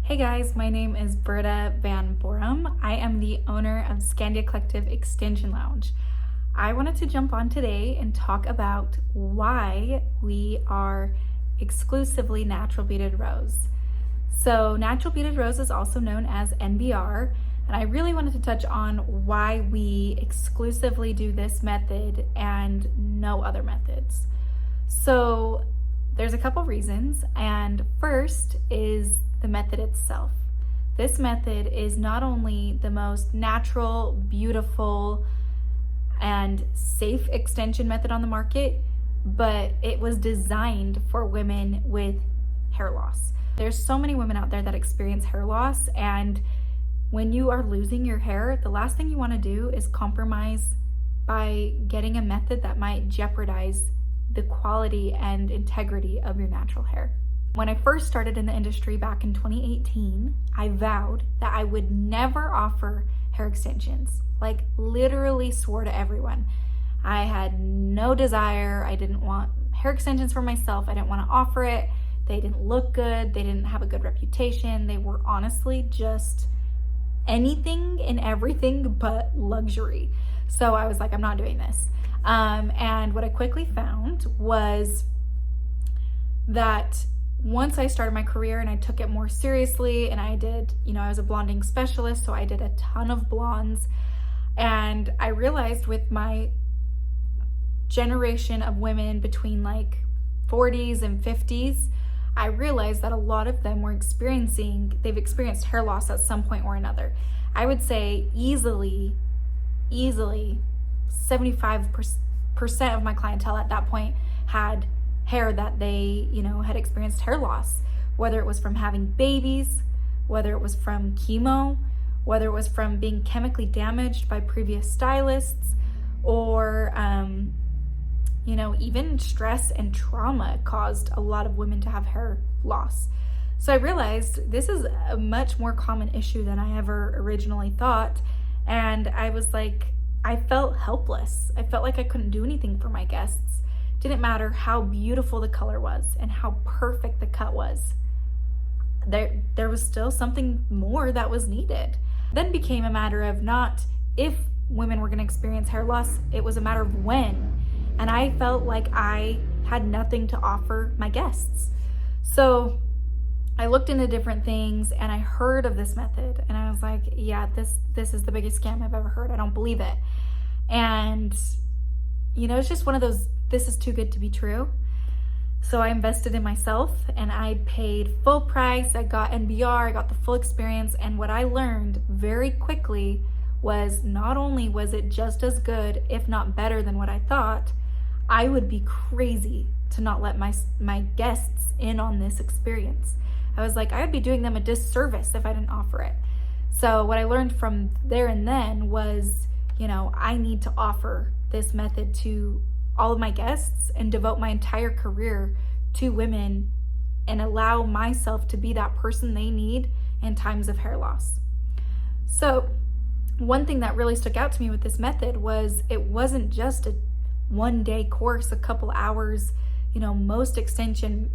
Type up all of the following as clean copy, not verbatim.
Hey guys, my name is Britta Van Borum. I am the owner of Skandia Kollektiv Extension Lounge. I wanted to jump on today and talk about why we are exclusively natural beaded rose. So natural beaded rose is also known as NBR, and I really wanted to touch on why we exclusively do this method and no other methods. So there's a couple reasons, and first is the method itself. This method is not only the most natural, beautiful, and safe extension method on the market, but it was designed for women with hair loss. There's so many women out there that experience hair loss, and when you are losing your hair, the last thing you want to do is compromise by getting a method that might jeopardize the quality and integrity of your natural hair. When I first started in the industry back in 2018, I vowed that I would never offer hair extensions. Like, literally swore to everyone. I had no desire. I didn't want hair extensions for myself. I didn't want to offer it. They didn't look good. They didn't have a good reputation. They were honestly just anything and everything but luxury. So I was like, I'm not doing this. And what I quickly found was that once I started my career and I took it more seriously, and I did, I was a blonding specialist, so I did a ton of blondes. And I realized with my generation of women between like 40s and 50s, I realized that a lot of them they've experienced hair loss at some point or another. I would say easily 75% of my clientele at that point had hair that they, had experienced hair loss, whether it was from having babies, whether it was from chemo, whether it was from being chemically damaged by previous stylists, or, even stress and trauma caused a lot of women to have hair loss. So I realized this is a much more common issue than I ever originally thought. And I was like, I felt helpless. I felt like I couldn't do anything for my guests. Didn't matter how beautiful the color was and how perfect the cut was. There was still something more that was needed. Then became a matter of not if women were going to experience hair loss, it was a matter of when. And I felt like I had nothing to offer my guests. So I looked into different things and I heard of this method and I was like, yeah, this is the biggest scam I've ever heard. I don't believe it. And it's just one of those, this is too good to be true. So I invested in myself and I paid full price. I got NBR, I got the full experience. And what I learned very quickly was not only was it just as good, if not better than what I thought, I would be crazy to not let my guests in on this experience. I was like, I would be doing them a disservice if I didn't offer it. So what I learned from there and then was, I need to offer this method to all of my guests and devote my entire career to women and allow myself to be that person they need in times of hair loss. So one thing that really stuck out to me with this method was it wasn't just a one-day course, a couple hours. Most extension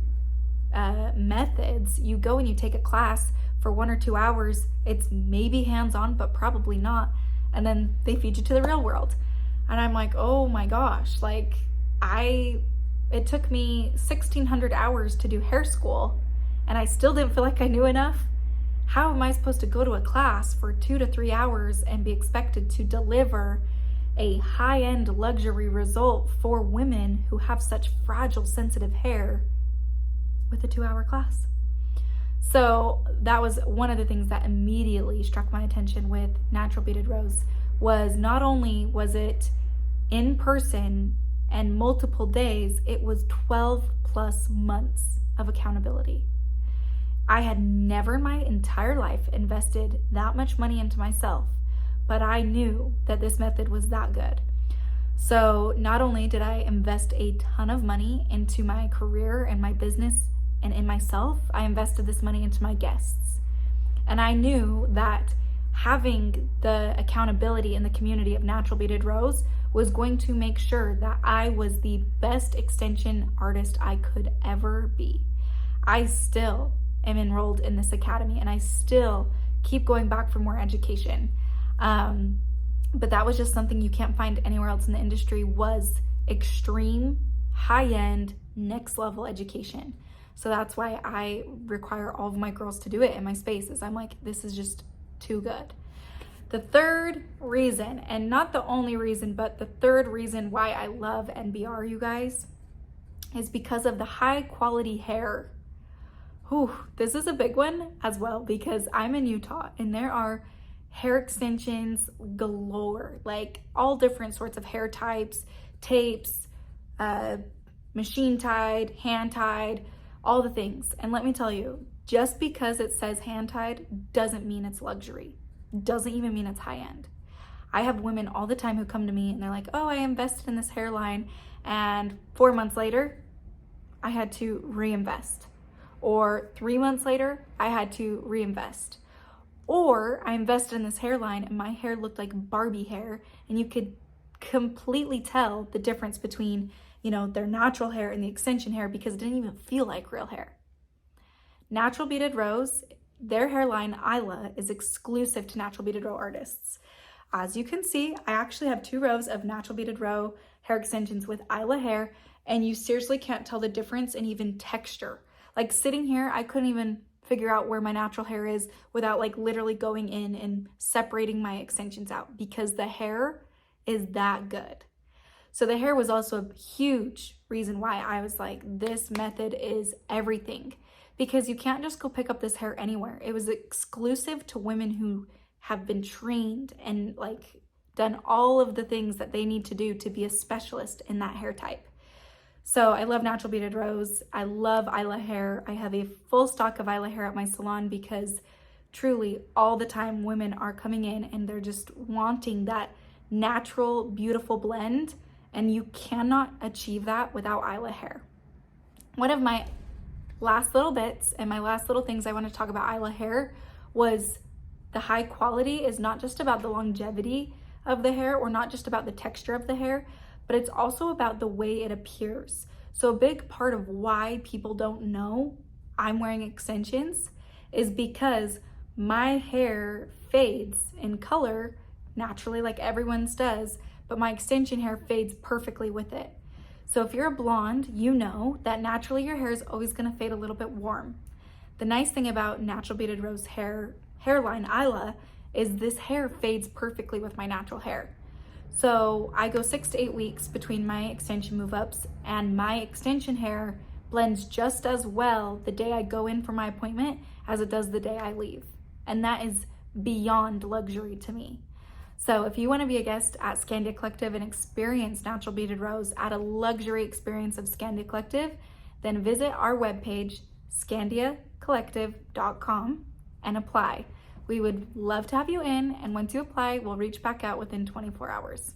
methods, you go and you take a class for 1 or 2 hours. It's maybe hands-on, but probably not. And then they feed you to the real world. And I'm like, oh my gosh, it took me 1,600 hours to do hair school and I still didn't feel like I knew enough. How am I supposed to go to a class for 2 to 3 hours and be expected to deliver a high-end luxury result for women who have such fragile, sensitive hair with a 2-hour class? So that was one of the things that immediately struck my attention with Natural Beaded Rose. Was not only was it in person and multiple days, it was 12 plus months of accountability. I had never in my entire life invested that much money into myself, but I knew that this method was that good. So not only did I invest a ton of money into my career and my business and in myself, I invested this money into my guests. And I knew that having the accountability in the community of Natural Beaded Rose was going to make sure that I was the best extension artist I could ever be. I still am enrolled in this academy, and I still keep going back for more education. But that was just something you can't find anywhere else in the industry, was extreme, high-end, next level education. So that's why I require all of my girls to do it in my spaces. I'm like, this is just too good. The third reason, and not the only reason, but the third reason why I love NBR, you guys, is because of the high quality hair. Whew, this is a big one as well, because I'm in Utah and there are hair extensions galore, like all different sorts of hair types, tapes, machine tied, hand tied, all the things. And let me tell you, just because it says hand tied doesn't mean it's luxury. Doesn't even mean it's high end. I have women all the time who come to me and they're like, oh, I invested in this hairline, and 4 months later, I had to reinvest. Or 3 months later, I had to reinvest. Or I invested in this hairline and my hair looked like Barbie hair, and you could completely tell the difference between, their natural hair and the extension hair, because it didn't even feel like real hair. Natural Beaded Rose, their hairline, Isla, is exclusive to Natural Beaded Row artists. As you can see, I actually have 2 rows of Natural Beaded Row hair extensions with Isla hair, and you seriously can't tell the difference in even texture. Like sitting here, I couldn't even figure out where my natural hair is without like literally going in and separating my extensions out, because the hair is that good. So the hair was also a huge reason why I was like, this method is everything. Because you can't just go pick up this hair anywhere. It was exclusive to women who have been trained and like done all of the things that they need to do to be a specialist in that hair type. So I love Natural Beaded Rose. I love Isla hair. I have a full stock of Isla hair at my salon, because truly all the time women are coming in and they're just wanting that natural, beautiful blend, and you cannot achieve that without Isla hair. One of my last little bits and my last little things I want to talk about Isla hair was the high quality is not just about the longevity of the hair, or not just about the texture of the hair, but it's also about the way it appears. So a big part of why people don't know I'm wearing extensions is because my hair fades in color naturally, like everyone's does, but my extension hair fades perfectly with it. So if you're a blonde, you know that naturally your hair is always gonna fade a little bit warm. The nice thing about Natural Beaded Rose hairline Isla is this hair fades perfectly with my natural hair. So I go 6 to 8 weeks between my extension move-ups, and my extension hair blends just as well the day I go in for my appointment as it does the day I leave. And that is beyond luxury to me. So if you want to be a guest at Skandia Kollektiv and experience Natural Beaded Rose at a luxury experience of Skandia Kollektiv, then visit our webpage, skandiakollectiv.com, and apply. We would love to have you in, and once you apply, we'll reach back out within 24 hours.